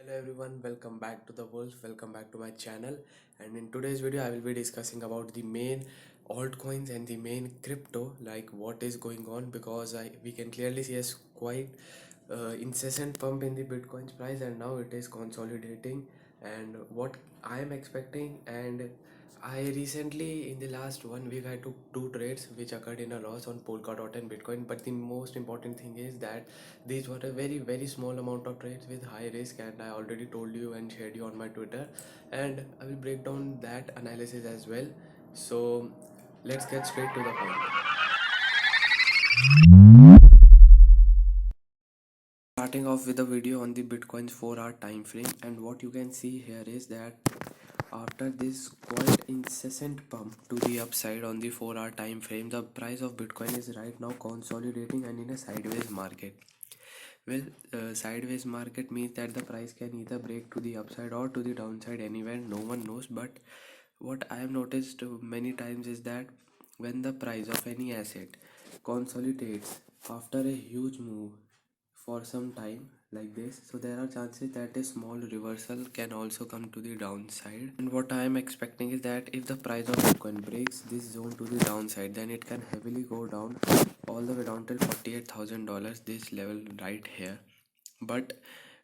Hello everyone, welcome back to the world, welcome back to my channel. And in today's video I will be discussing about the main altcoins and the main crypto, like what is going on, because we can clearly see a quite incessant pump in the Bitcoin's price, and now it is consolidating. And what I am expecting, and I recently in the last 1 week I took two trades which occurred in a loss on Polkadot and Bitcoin. But the most important thing is that these were a very small amount of trades with high risk, and I already told you and shared you on my Twitter, and I will break down that analysis as well. So let's get straight to the point. Starting off with a video on the Bitcoin's 4-hour time frame, and what you can see here is that after this quite incessant pump to the upside on the 4-hour time frame, the price of Bitcoin is right now consolidating and in a sideways market. Well, sideways market means that the price can either break to the upside or to the downside anywhere, no one knows. But what I have noticed many times is that when the price of any asset consolidates after a huge move for some time like this, so there are chances that a small reversal can also come to the downside. And what I am expecting is that if the price of Bitcoin breaks this zone to the downside, then it can heavily go down all the way down till $48,000, this level right here. But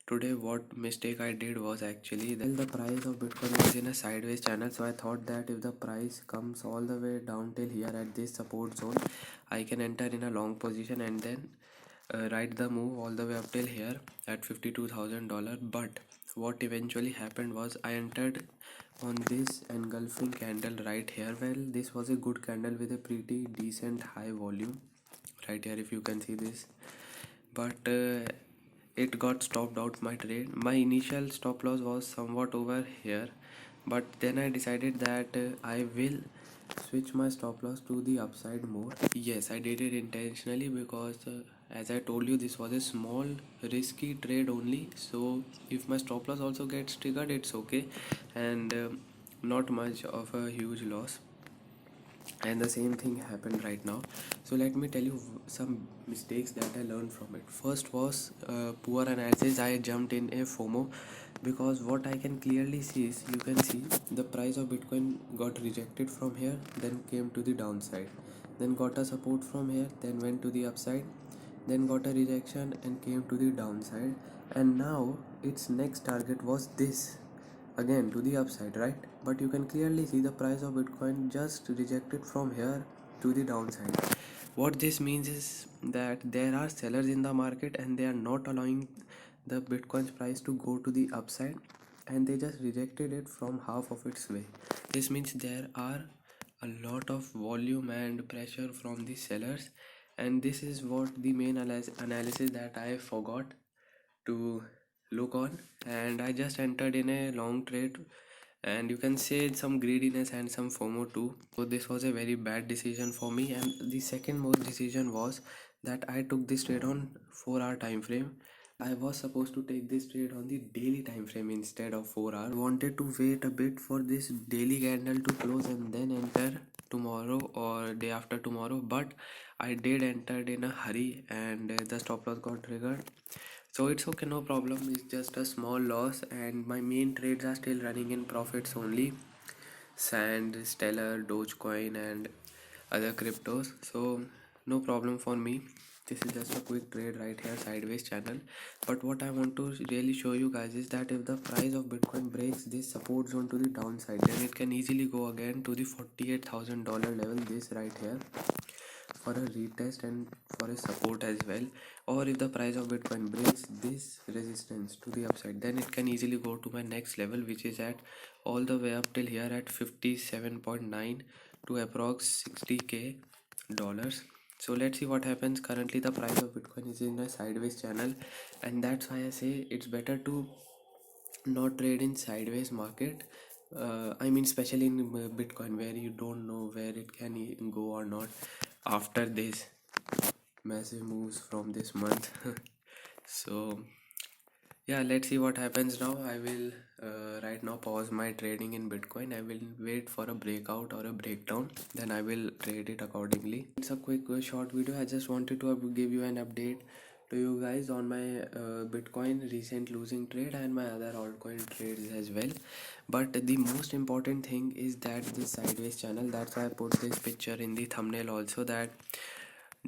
today what mistake I did was actually that the price of Bitcoin was in a sideways channel, so I thought that if the price comes all the way down till here at this support zone, I can enter in a long position and then ride the move all the way up till here at $52,000. But what eventually happened was I entered on this engulfing candle right here. Well, this was a good candle with a pretty decent high volume right here, if you can see this. But it got stopped out my trade. My initial stop loss was somewhat over here, but then I decided that I will switch my stop loss to the upside more. Yes, I did it intentionally because as I told you, this was a small risky trade only. So if my stop loss also gets triggered, it's okay, and not much of a huge loss. And the same thing happened right now. So let me tell you some mistakes that I learned from it. First was poor analysis. I jumped in a FOMO because what I can clearly see is, you can see the price of Bitcoin got rejected from here, then came to the downside, then got a support from here, then went to the upside, then got a rejection and came to the downside, and now its next target was this, again to the upside, right? But you can clearly see the price of Bitcoin just rejected from here to the downside. What this means is that there are sellers in the market and they are not allowing the Bitcoin's price to go to the upside, and they just rejected it from half of its way. This means there are a lot of volume and pressure from the sellers, and this is what the main analysis that I forgot to look on, and I just entered in a long trade, and you can say some greediness and some FOMO too. So this was a very bad decision for me. And the second most decision was that I took this trade on 4-hour time frame. I was supposed to take this trade on the daily time frame instead of 4-hour. I wanted to wait a bit for this daily candle to close and then enter tomorrow or day after tomorrow, but I did entered in a hurry, and the stop loss got triggered. So it's okay, no problem, it's just a small loss, and my main trades are still running in profits only: Sand, Stellar, Dogecoin and other cryptos. So no problem for me. This is just a quick trade right here, sideways channel. But what I want to really show you guys is that if the price of Bitcoin breaks this support zone to the downside, then it can easily go again to the $48,000 level, this right here, for a retest and for a support as well. Or if the price of Bitcoin breaks this resistance to the upside, then it can easily go to my next level, which is at all the way up till here at 57.9 to approx 60k dollars. So let's see what happens. Currently the price of Bitcoin is in a sideways channel, and that's why I say it's better to not trade in sideways market. I mean, especially in Bitcoin, where you don't know where it can go or not after this massive moves from this month. So yeah, let's see what happens now. I will right now pause my trading in Bitcoin. I will wait for a breakout or a breakdown, then I will trade it accordingly. It's a quick short video. I just wanted to give you an update to you guys on my Bitcoin recent losing trade and my other altcoin trades as well. But the most important thing is that this sideways channel, that's why I put this picture in the thumbnail also, that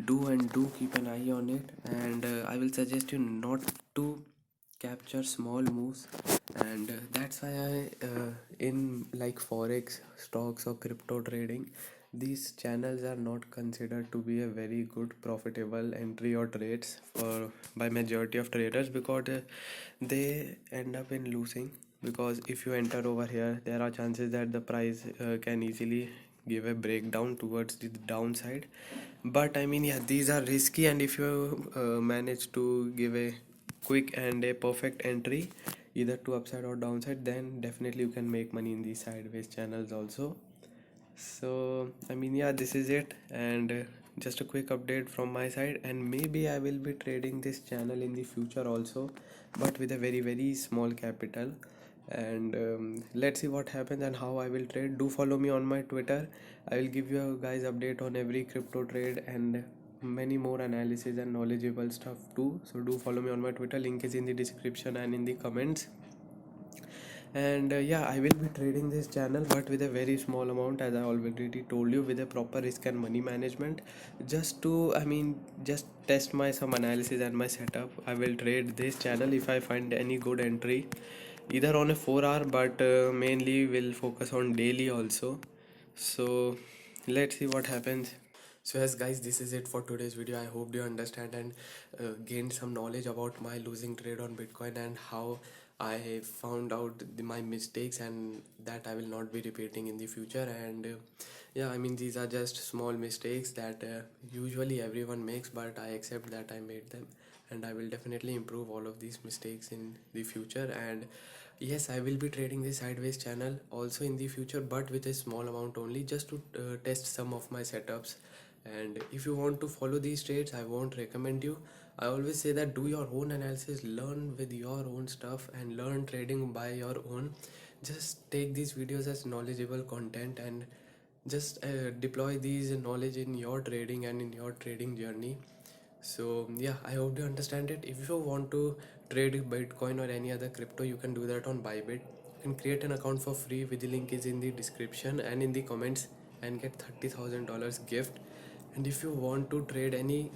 do keep an eye on it, and I will suggest you not to capture small moves. And that's why I in like forex, stocks or crypto trading, these channels are not considered to be a very good profitable entry or trades for by majority of traders, because they end up in losing. Because if you enter over here, there are chances that the price can easily give a breakdown towards the downside. But I mean, yeah, these are risky, and if you manage to give a quick and a perfect entry either to upside or downside, then definitely you can make money in these sideways channels also. So I mean, yeah, this is it, and just a quick update from my side. And maybe I will be trading this channel in the future also, but with a very small capital. And let's see what happens and how I will trade. Do follow me on my Twitter. I will give you guys update on every crypto trade and many more analysis and knowledgeable stuff too. So do follow me on my Twitter, link is in the description and in the comments. And yeah, I will be trading this channel, but with a very small amount, as I already told you, with a proper risk and money management, just to, I mean, just test my some analysis and my setup. I will trade this channel if I find any good entry, either on a 4 hour, but mainly will focus on daily also. So let's see what happens. So yes guys, this is it for today's video. I hope you understand and gained some knowledge about my losing trade on Bitcoin and how I found out my mistakes, and that I will not be repeating in the future. And yeah, I mean, these are just small mistakes that usually everyone makes, but I accept that I made them, and I will definitely improve all of these mistakes in the future. And yes, I will be trading this sideways channel also in the future, but with a small amount only, just to test some of my setups. And if you want to follow these trades, I won't recommend you. I always say that do your own analysis, learn with your own stuff, and learn trading by your own. Just take these videos as knowledgeable content, and just deploy these knowledge in your trading and in your trading journey. So yeah, I hope you understand it. If you want to trade Bitcoin or any other crypto, you can do that on Bybit. You can create an account for free, with the link is in the description and in the comments, and get $30,000 gift. And if you want to trade any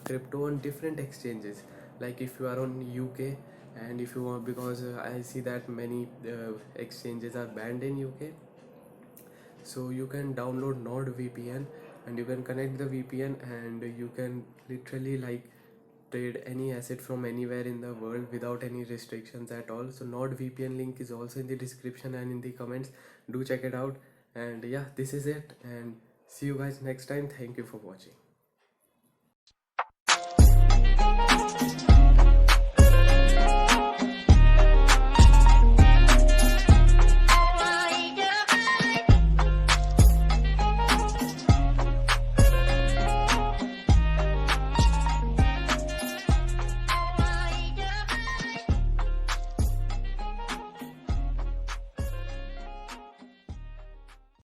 crypto on different exchanges, like if you are on UK, and if you want, because I see that many exchanges are banned in UK, so you can download NordVPN, and you can connect the VPN, and you can literally like trade any asset from anywhere in the world without any restrictions at all. So NordVPN link is also in the description and in the comments. Do check it out. And yeah, this is it, and see you guys next time. Thank you for watching.